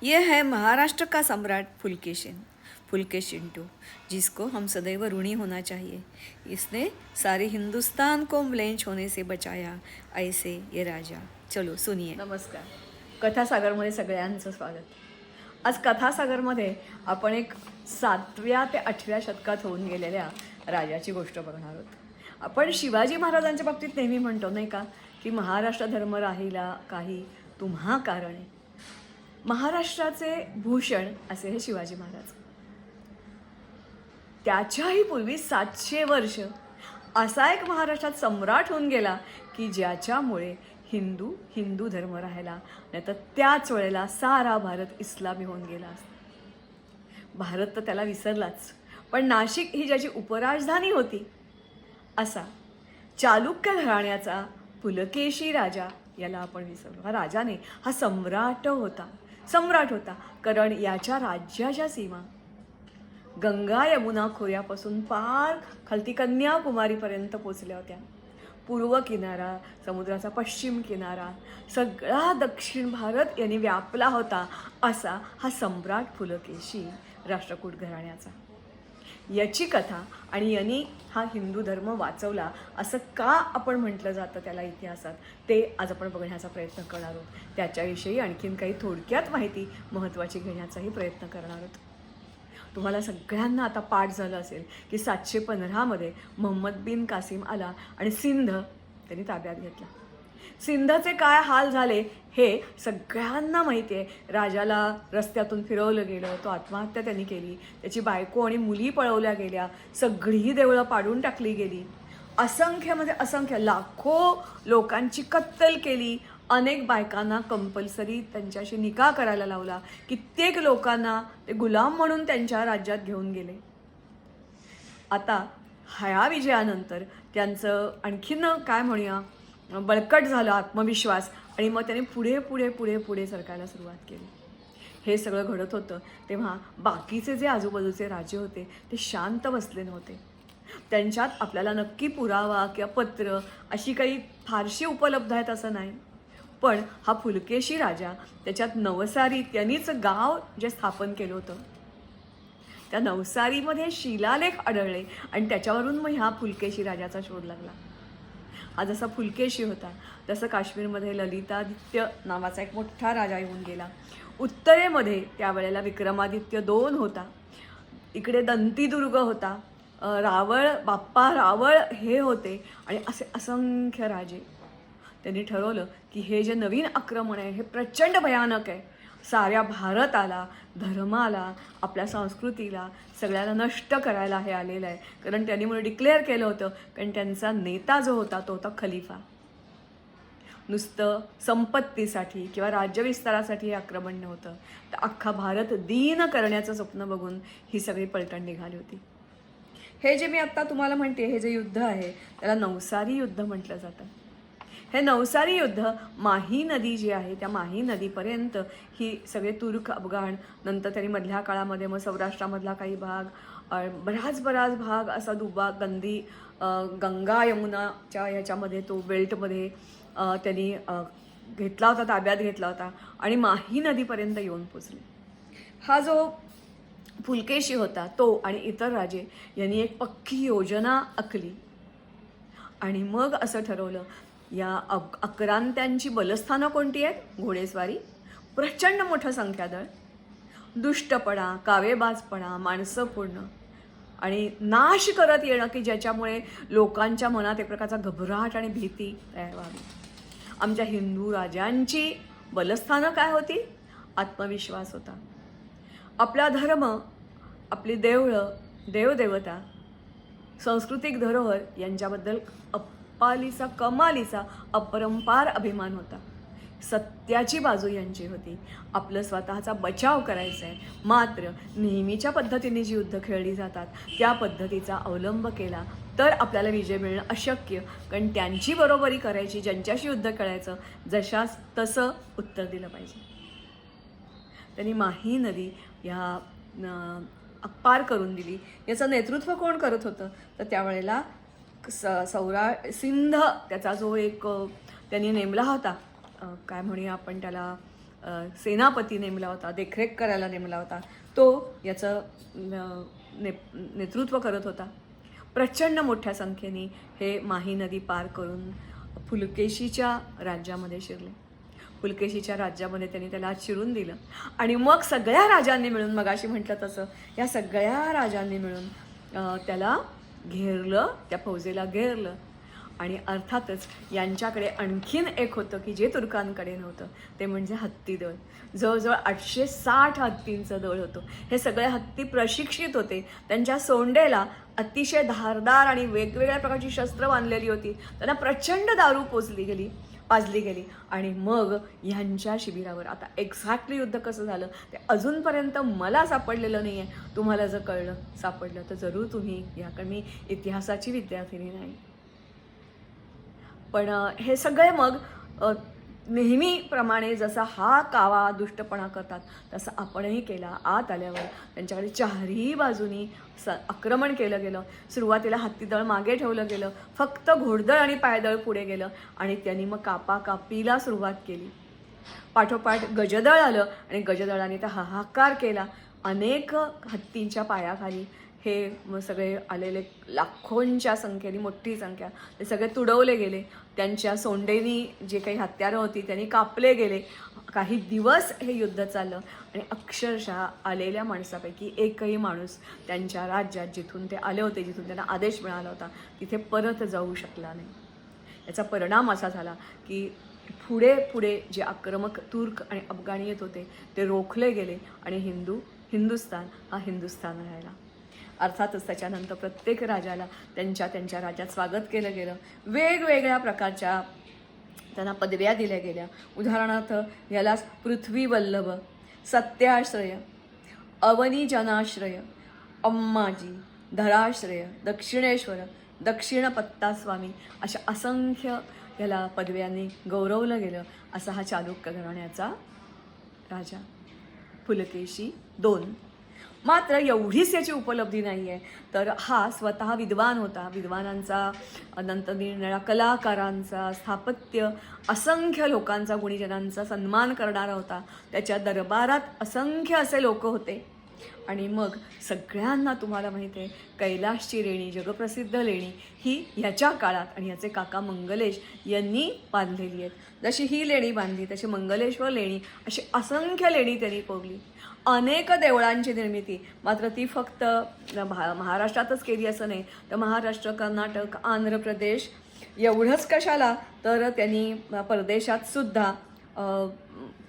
ये है महाराष्ट्र का सम्राट फुलकेशिन टू, जिसको हम सदैव ऋणी होना चाहिए। इसने सारे हिंदुस्तान को म्लेंच होने से बचाया, ऐसे ये राजा। चलो सुनिए। नमस्कार, कथासागरमध्ये सगळ्यांचं स्वागत। आज कथासागरमध्ये आपण एक 7व्या ते 8व्या शतकात होऊन गेलेल्या राजाची गोष्ट बघणार आहोत। आपण शिवाजी महाराजांच्या बाबतीत नेहमी म्हणतो नाही का, की महाराष्ट्र धर्म राहिला काही तुम्हा कारणे। महाराष्ट्राचे भूषण असे हे शिवाजी महाराज। त्याच्याही पूर्वी 700 वर्ष असा एक महाराष्ट्रात सम्राट होऊन गेला की ज्याच्यामुळे हिंदू धर्म राहिला, नाही तर त्याच वेळेला सारा भारत इस्लामी होऊन गेला। भारत तर त्याला विसरलाच, पण नाशिक ही ज्याची उपराजधानी होती असा चालुक्य घराण्याचा पुलकेशी राजा याला आपण विसरलो। हा राजा नाही, हा सम्राट होता कारण याच्या राज्याच्या सीमा गंगा यमुना खोऱ्यापासून पार खालती कन्याकुमारीपर्यंत पोचल्या होत्या। पूर्व किनारा, समुद्राचा पश्चिम किनारा, सगळा दक्षिण भारत यांनी व्यापला होता असा हा सम्राट पुलकेशी राष्ट्रकूट घराण्याचा। याची कथा आणि यांनी हा हिंदू धर्म वाचवला असं का आपण म्हटलं जातं त्याला इतिहासात, ते आज आपण बघण्याचा प्रयत्न करणार आहोत। त्याच्याविषयी आणखीन काही थोडक्यात माहिती महत्त्वाची घेण्याचाही प्रयत्न करणार आहोत। तुम्हाला सगळ्यांना आता पाठ झालं असेल की 715 मोहम्मद बिन कासिम आला आणि सिंध त्यांनी ताब्यात घेतला। सिंधचे काय हाल झाले हे सगळ्यांना माहिती आहे। राजाला रस्त्यातून फिरवलं गेलं, तो आत्महत्या त्यांनी केली, त्याची बायको आणि मुली पळवल्या गेल्या, सगळी देवळं पाडून टाकली गेली, असंख्य लाखो लोकांची कत्तल केली, अनेक बायकांना कंपल्सरी त्यांच्याशी निकाह करायला लावला, कित्येक लोकांना ते गुलाम म्हणून त्यांच्या राज्यात घेऊन गेले। आता ह्या विजयानंतर त्यांचं आणखीन काय म्हणूया बळकट झालं आत्मविश्वास, आणि मग त्याने पुढे सरकायला सुरुवात केली। हे सगळं घडत होतं तेव्हा बाकीचे जे आजूबाजूचे राजे होते ते शांत बसले नव्हते। त्यांच्यात आपल्याला नक्की पुरावा किंवा पत्र अशी काही फारशी उपलब्ध आहेत असं नाही, पण हा पुलकेशी राजा त्याच्यात नवसारी त्यांनीच गाव जे स्थापन केलं होतं त्या नवसारीमध्ये शिलालेख आढळले आणि त्याच्यावरून मग ह्या पुलकेशी राजाचा शोध लागला। हा जसा पुलकेशी होता तसं काश्मीरमध्ये ललितादित्य नावाचा एक मोठा राजा येऊन गेला। उत्तरेमध्ये त्यावेळेला विक्रमादित्य 2 होता, इकडे दंतीदुर्ग होता, बाप्पा रावळ हे होते आणि असे असंख्य राजे। त्यांनी ठरवलं की हे जे नवीन आक्रमण आहे हे प्रचंड भयानक आहे, साऱ्या भारताला, धर्माला, आपल्या संस्कृतीला सगळ्याला नष्ट करायला हे आलेलं आहे। कारण त्यांनी म्हणून डिक्लेअर केलं होतं, कारण त्यांचा नेता जो होता तो होता खलिफा। नुसतं संपत्तीसाठी किंवा राज्यविस्तारासाठी हे आक्रमण नव्हतं, तर अख्खा भारत दीन करण्याचं स्वप्न बघून ही सगळी पलटण निघाली होती। हे जे मी आत्ता तुम्हाला म्हणते हे जे युद्ध आहे त्याला नवसारी युद्ध म्हटलं जातं। हे नवसारी युद्ध माही नदी जी आहे त्या माही नदीपर्यंत ही सगळे तुर्क, अफगाण, नंतर त्यांनी मधल्या काळामध्ये मग सौराष्ट्रामधला काही भाग, बराच भाग असा गंदी गंगा यमुनाच्या ह्याच्यामध्ये तो बेल्टमध्ये त्यांनी घेतला होता, ताब्यात घेतला होता आणि माही नदीपर्यंत येऊन पोचले। हा जो पुलकेशी होता तो आणि इतर राजे यांनी एक पक्की योजना आखली आणि मग असं ठरवलं या आक्रांत्यांची बलस्थानं कोणती आहेत? घोडेस्वारी, प्रचंड मोठं संख्यादळ, दुष्टपणा, कावेबाजपणा, माणसं फोडणं आणि नाश करत येणं की ज्याच्यामुळे लोकांच्या मनात एक प्रकारचा घबराट आणि भीती तयार व्हावी। आमच्या हिंदू राजांची बलस्थानं काय होती? आत्मविश्वास होता, आपला धर्म, आपली देवळं, देवदेवता, सांस्कृतिक धरोहर यांच्याबद्दल कमालीचा अपरंपार अभिमान होता। सत्याची बाजू यांची होती, आपलं स्वतःचा बचाव करायचा आहे, मात्र नेहमीच्या पद्धतीने जी युद्ध खेळली जातात त्या पद्धतीचा अवलंब केला तर आपल्याला विजय मिळणं अशक्य, कारण त्यांची बरोबरी करायची, ज्यांच्याशी युद्ध खेळायचं जशास तसं उत्तर दिलं पाहिजे। त्यांनी माही नदी ह्या पार करून दिली। याचं नेतृत्व कोण करत होतं? तर त्यावेळेला सिंध त्याचा जो एक त्यांनी नेमला होता, काय म्हणूया आपण त्याला, सेनापती नेमला होता, देखरेख करायला नेमला होता, तो याचं नेतृत्व करत होता. प्रचंड मोठ्या संख्येने हे माही नदी पार करून पुलकेशीच्या राज्यामध्ये शिरले. पुलकेशीच्या राज्यामध्ये त्यांनी त्याला शिरून दिलं आणि मग सगळ्या राजांनी मिळून, मगाशी म्हटलं तसं, या सगळ्या राजांनी मिळून त्याला घेरलं, त्या फौजेला घेरलं. आणि अर्थातच यांच्याकडे आणखीन एक होतं की जे तुर्कांकडे नव्हतं, ते म्हणजे हत्तीदळ. जवळजवळ 860 हत्तींचं दळ होतं. हे सगळे हत्ती प्रशिक्षित होते. त्यांच्या सोंडेला अतिशय धारदार आणि वेगवेगळ्या प्रकारची शस्त्र बांधलेली होती. त्यांना प्रचंड दारू पाजली गेली. आणि मग ह्यांच्या शिबिरावर आता एक्झॅक्टली युद्ध कसं झालं ते अजूनपर्यंत मला सापडलेलं नाही आहे. तुम्हाला जर कळलं, सापडलं तर जरूर तुम्ही या, कारण मी इतिहासाची विद्यार्थिनी नाही. पण हे सगळे मग नेहमीप्रमाणे जसा हा कावा दुष्टपणा करतात तसं आपणही केला. आत आल्यावर त्यांच्याकडे चारही बाजूनी आक्रमण केलं गेलं. सुरुवातीला हत्तीदळ मागे ठेवलं गेलं, फक्त घोडदळ आणि पायदळ पुढे गेलं आणि त्यांनी मग कापाकापीला सुरुवात केली. पाठोपाठ गजदळ आलं आणि गजदळाने तर हाहाकार केला. अनेक हत्तींच्या पायाखाली हे सगळे आलेले लाखोंच्या संख्येने, मोठी संख्या, ते सगळे तुडवले गेले. त्यांच्या सोंडेनी जे काही हत्यारं होती त्यांनी कापले गेले. काही दिवस हे युद्ध चाललं आणि अक्षरशः आलेल्या माणसापैकी एकही माणूस त्यांच्या राज्यात जिथून ते आले होते, जिथून त्यांना आदेश मिळाला होता, तिथे परत जाऊ शकला नाही. याचा परिणाम असा झाला की पुढे जे आक्रमक तुर्क आणि अफगाणी येत होते ते रोखले गेले आणि हिंदुस्थान हा हिंदुस्थान राहिला. अर्थातच त्याच्यानंतर प्रत्येक राजाला त्यांच्या राज्यात स्वागत केलं गेलं. वेगवेगळ्या प्रकारच्या त्यांना पदव्या दिल्या गेल्या. उदाहरणार्थ यालाच पृथ्वी वल्लभ, सत्याश्रय, अवनीजनाश्रय, अम्माजी, धराश्रय, दक्षिणेश्वर, दक्षिण पत्तास्वामी अशा असंख्य याला पदव्यांनी गौरवलं गेलं. असा हा चालुक्य घराण्याचा राजा पुलकेशी II. मात्र एवढीच याची उपलब्धी नाही आहे, तर हा स्वतः विद्वान होता. विद्वानांचा, नंतर निरनिराळ्या कलाकारांचा, स्थापत्य, असंख्य लोकांचा, गुणीजनांचा सन्मान करणारा होता. त्याच्या दरबारात असंख्य असे लोक होते. आणि मग सगळ्यांना तुम्हाला माहिती आहे, कैलासची लेणी, जगप्रसिद्ध लेणी ही ह्याच्या काळात आणि ह्याचे काका मंगलेश यांनी बांधलेली आहेत. जशी ही लेणी बांधली तशी मंगलेश्वर लेणी, अशी असंख्य लेणी त्यांनी कोरली. अनेक देवळांची निर्मिती, मात्र ती फक्त महाराष्ट्रातच केली असं नाही, तर महाराष्ट्र, कर्नाटक, आंध्र प्रदेश एवढंच कशाला, तर त्यांनी परदेशात सुद्धा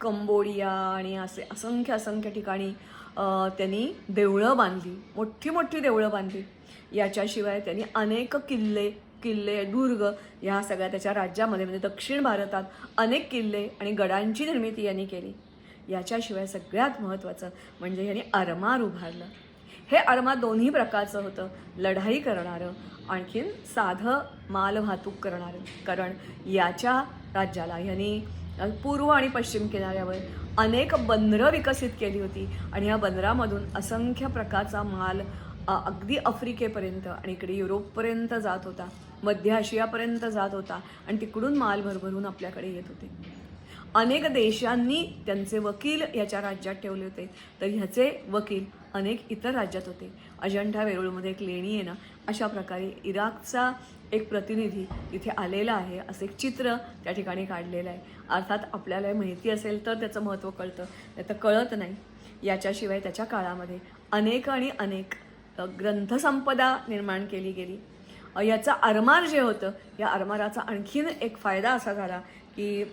कंबोडिया आणि असे असंख्य ठिकाणी त्यांनी देवळं बांधली, मोठी देवळं बांधली. याच्याशिवाय त्यांनी अनेक किल्ले, दुर्ग ह्या सगळ्या त्याच्या राज्यामध्ये, म्हणजे दक्षिण भारतात अनेक किल्ले आणि गडांची निर्मिती यांनी केली. याच्याशिवाय सगळ्यात महत्त्वाचं म्हणजे यांनी आरमार उभारलं. हे आरमार दोन्ही प्रकारचं होतं, लढाई करणारं, आणखीन साधं माल वाहतूक करणारं. कारण याच्या राज्याला यांनी पूर्व आणि पश्चिम किनाऱ्यावर अनेक बंदरं विकसित केली होती आणि या बंदरामधून असंख्य प्रकारचा माल अगदी आफ्रिकेपर्यंत आणि इकडे युरोपपर्यंत जात होता, मध्य आशियापर्यंत जात होता आणि तिकडून माल भरभरून आपल्याकडे येत होते. अनेक देशांनी त्यांचे वकील याच्या राज्यात ठेवले होते, तर ह्याचे वकील अनेक इतर राज्यात होते. अजंठा वेरूळमध्ये एक लेणी आहे ना, अशा प्रकारे इराकचा एक प्रतिनिधी तिथे आलेला आहे, असं एक चित्र त्या ठिकाणी काढलेलं आहे. अर्थात आपल्याला माहिती असेल तर त्याचं महत्त्व कळतं, नाही तर कळत नाही. याच्याशिवाय त्याच्या काळामध्ये अनेक ग्रंथसंपदा निर्माण केली गेली. याचं आरमार जे होतं, या आरमाराचा आणखीन एक फायदा असा झाला की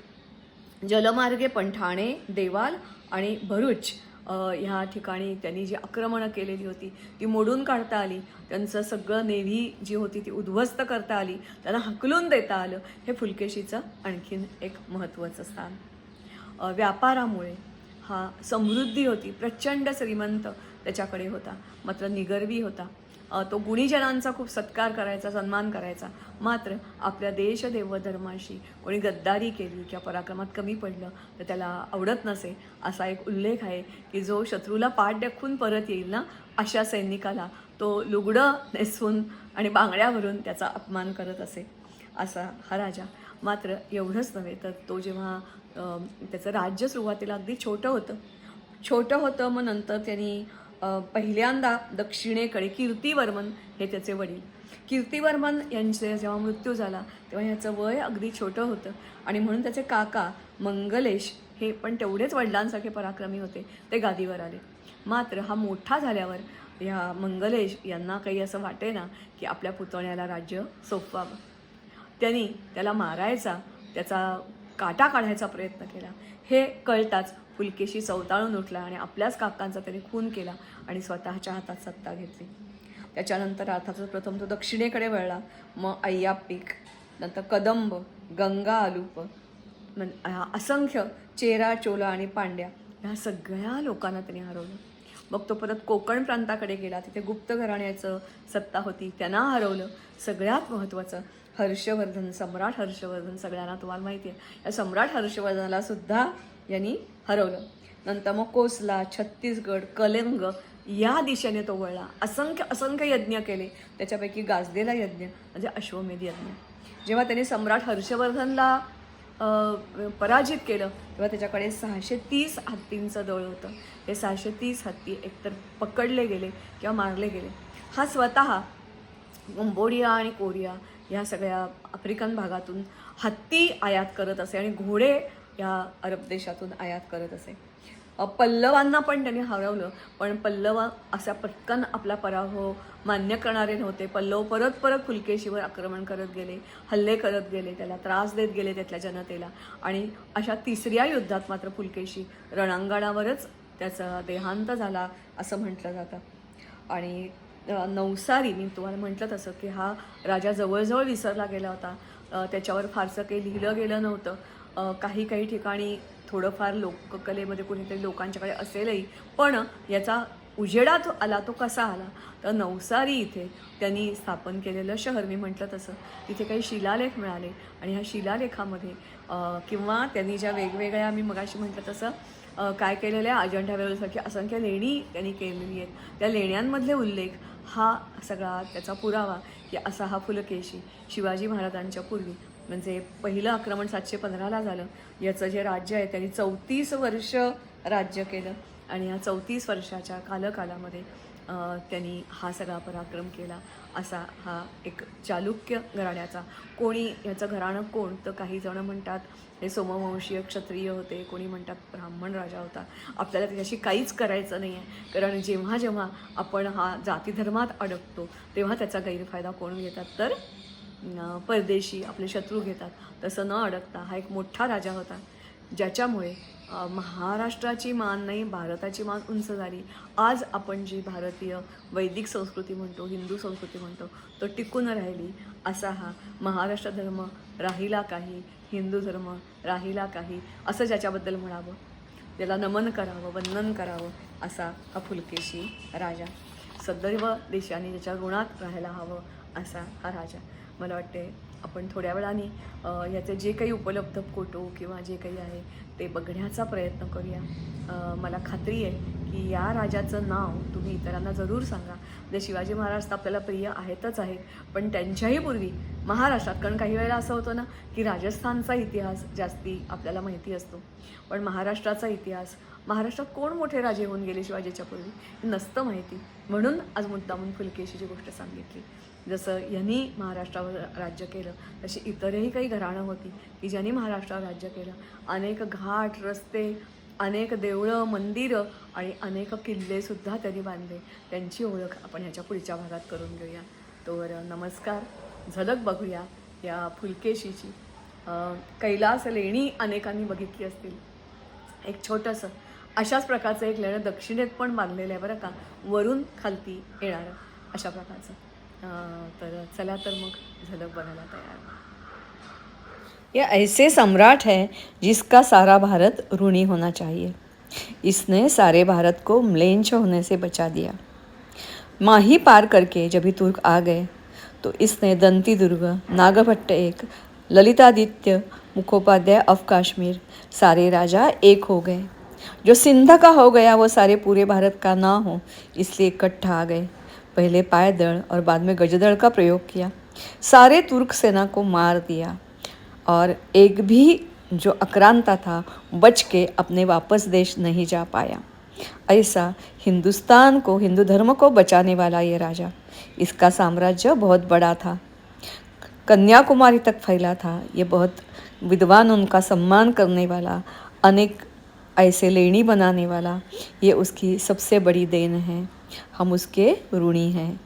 जलमार्गे पण ठाणे, देवाल आणि भरूच ह्या ठिकाणी त्यांनी जी आक्रमणं केलेली होती ती मोडून काढता आली. त्यांचं सगळं नेव्ही जी होती ती उद्ध्वस्त करता आली, त्यांना हकलून देता आलं. हे पुलकेशीचं आणखीन एक महत्त्वाचं स्थान. व्यापारामुळे हा समृद्धी होती, प्रचंड श्रीमंत त्याच्याकडे होता, मात्र निगर्वी होता. तो गुणीजनांचा खूप सत्कार करायचा, सन्मान करायचा. मात्र आपल्या देश देवधर्माशी कोणी गद्दारी केली किंवा पराक्रमात कमी पडलं तर त्याला आवडत नसे. असा एक उल्लेख आहे की जो शत्रूला पाठ दाखवून परत येईल ना, अशा सैनिकाला तो लुगडं नेसवून आणि बांगड्या भरून त्याचा अपमान करत असे. असा हा राजा. मात्र एवढंच नव्हे तर तो जेव्हा त्याचं राज्य सुरुवातीला अगदी छोटं होतं, मग नंतर त्यांनी पहिल्यांदा दक्षिणेकडे कीर्तिवर्मन हे त्याचे वडील, कीर्तिवर्मन यांचे जेव्हा मृत्यू झाला तेव्हा ह्याचं वय अगदी छोटं होतं आणि म्हणून त्याचे काका मंगलेश हे पण तेवढेच वडिलांसारखे पराक्रमी होते, ते गादीवर आले. मात्र हा मोठा झाल्यावर ह्या मंगलेश यांना काही असं वाटेना की आपल्या पुतण्याला राज्य सोपवावं. त्यांनी त्याला मारायचा, त्याचा काटा काढायचा प्रयत्न केला. हे कळताच पुलकेशी चवताळून उठला आणि आपल्याच काकांचा त्याने खून केला आणि स्वतःच्या हातात सत्ता घेतली. त्याच्यानंतर अर्थातच प्रथम तो दक्षिणेकडे वळला, मग अय्यापीक, नंतर कदंब, गंगा आलूप, असंख्य चेरा, चोला आणि पांड्या ह्या सगळ्या लोकांना त्याने हरवलं. मग तो परत कोकण प्रांताकडे गेला, तिथे गुप्त घराण्याचं सत्ता होती, त्यांना हरवलं. सगळ्यात महत्त्वाचं हर्षवर्धन, सम्राट हर्षवर्धन, सगळ्यांना तुम्हाला माहिती आहे, या सम्राट हर्षवर्धनाला सुद्धा यांनी हरवलं. नंतर मग कोसला, छत्तीसगड, कलिंग या दिशेने तो वळला. असंख्य यज्ञ केले, त्याच्यापैकी गाजलेला यज्ञ म्हणजे अश्वमेध यज्ञ. जेव्हा त्याने सम्राट हर्षवर्धनला पराजित केलं तेव्हा त्याच्याकडे 630 हत्तींचं दळ होतं. हे 630 हत्ती एकतर पकडले गेले किंवा मारले गेले. हा स्वतः कंबोडिया आणि कोरिया या सगळ्या आफ्रिकन भागातून हत्ती आयात करत असे आणि घोडे या अरब देशातून आयात करत असे. पल्लवांना पण त्यांनी हरवलं, पण पल्लव असा पटकन आपला पराभव मान्य करणारे नव्हते. पल्लव परत पुलकेशीवर आक्रमण करत गेले, हल्ले करत गेले, त्याला त्रास देत गेले त्यातल्या जनतेला. आणि अशा तिसऱ्या युद्धात मात्र पुलकेशी रणांगणावरच त्याचा देहांत झाला असं म्हटलं जातं. आणि नवसारी, मी तुम्हाला म्हटलं तसं की हा राजा जवळजवळ विसरला गेला होता. त्याच्यावर फारसं काही लिहिलं गेलं नव्हतं. काही ठिकाणी थोडंफार लोककलेमध्ये कुणीतरी लोकांच्याकडे असेलही, पण याचा उजेडात आला तो कसा आला तर नवसारी इथे त्यांनी स्थापन केलेलं शहर, मी म्हटलं तसं तिथे काही शिलालेख मिळाले आणि ह्या शिलालेखामध्ये किंवा त्यांनी ज्या वेगवेगळ्या, मी मगाशी म्हटलं तसं काय केलेल्या अजंठा वेरूळसारखी असंख्य लेणी त्यांनी केलेली आहेत, त्या लेण्यांमधले उल्लेख हा सगळा त्याचा पुरावा की असा हा पुलकेशी शिवाजी महाराजांच्या पूर्वी, म्हणजे पहिलं आक्रमण 715ला झालं. याचं जे राज्य आहे त्यांनी 34 वर्ष राज्य केलं आणि या 34 वर्षाच्या कालामध्ये त्यांनी हा सगळा पराक्रम केला. असा हा एक चालुक्य घराण्याचा, कोणी याचं घराणं कोण तर काही जण म्हणतात हे सोमवंशीय क्षत्रिय होते, कोणी म्हणतात ब्राह्मण राजा होता. आपल्याला त्याच्याशी काहीच करायचं नाही आहे, कारण जेव्हा जेव्हा आपण हा जातीधर्मात अडकतो तेव्हा त्याचा गैरफायदा कोण घेतात तर परदेशी, आपले शत्रू घेतात. तसं न अडकता हा एक मोठा राजा होता ज्याच्यामुळे महाराष्ट्राची मान नाही, भारताची मान उंच झाली. आज आपण जी भारतीय वैदिक संस्कृती म्हणतो, हिंदू संस्कृती म्हणतो, तो टिकून राहिली. असा हा महाराष्ट्र धर्म राहिला काही, हिंदू धर्म राहिला काही, असं ज्याच्याबद्दल म्हणावं, त्याला नमन करावं, वंदन करावं, असा हा पुलकेशी राजा. सदैव देशाने ज्याच्या ऋणात राहायला हवं असा हा राजा. मला वाटते आपण थोड्या वेळाने याचे जे काही उपलब्ध फोटो किंवा जे काही आहे ते बघण्याचा प्रयत्न करूया. मला खात्री आहे की या राजाचं नाव तुम्ही इतरांना जरूर सांगा. म्हणजे शिवाजी महाराज तर आपल्याला प्रिय आहेतच आहेत, पण त्यांच्याही पूर्वी महाराष्ट्रात, कारण काही वेळेला असं होतं ना की राजस्थानचा इतिहास जास्ती आपल्याला माहिती असतो, पण महाराष्ट्राचा इतिहास, महाराष्ट्रात कोण मोठे राजे होऊन गेले शिवाजीच्या पूर्वी नसतं माहिती. म्हणून आज मुद्दामून फुलकेशीची गोष्ट सांगितली. जसं यांनी महाराष्ट्रावर राज्य केलं तशी इतरही काही घराणं होती की ज्यांनी महाराष्ट्रावर राज्य केलं. अनेक घाट, रस्ते, अनेक देवळं, मंदिरं आणि अनेक किल्लेसुद्धा त्यांनी बांधले. त्यांची ओळख आपण ह्याच्या पुढच्या भागात करून घेऊया. तर नमस्कार, झलक बघूया या फुलकेशीची. कैलास लेणी अनेकांनी बघितली असतील. एक छोटंसं अशाच प्रकारचं एक लेणं दक्षिणेत पण बांधलेलं आहे बरं का, वरून खालती येणारं अशा प्रकारचं. तर चला तर मग झलक बनायला तयार. यह ऐसे सम्राट है जिसका सारा भारत ऋणी होना चाहिए. इसने सारे भारत को म्लेच्छ होने से बचा दिया. माही पार करके जब ही तुर्क आ गए तो इसने दंती दुर्ग, नागभट्ट एक, ललितादित्य, मुखोपाध्याय ऑफ कश्मीर, सारे राजा एक हो गए. जो सिंध का हो गया वो सारे पूरे भारत का ना हो, इसलिए इकट्ठा आ गए. पहले पायदल और बाद में गजदल का प्रयोग किया. सारे तुर्क सेना को मार दिया. और एक भी जो आक्रांता था बच के अपने वापस देश नहीं जा पाया। ऐसा हिंदुस्तान को, हिंदू धर्म को बचाने वाला ये राजा, इसका साम्राज्य बहुत बड़ा था, कन्याकुमारी तक फैला था। ये बहुत विद्वान, उनका सम्मान करने वाला, अनेक ऐसे लेणी बनाने वाला, ये उसकी सबसे बड़ी देन है। हम उसके ऋणी हैं।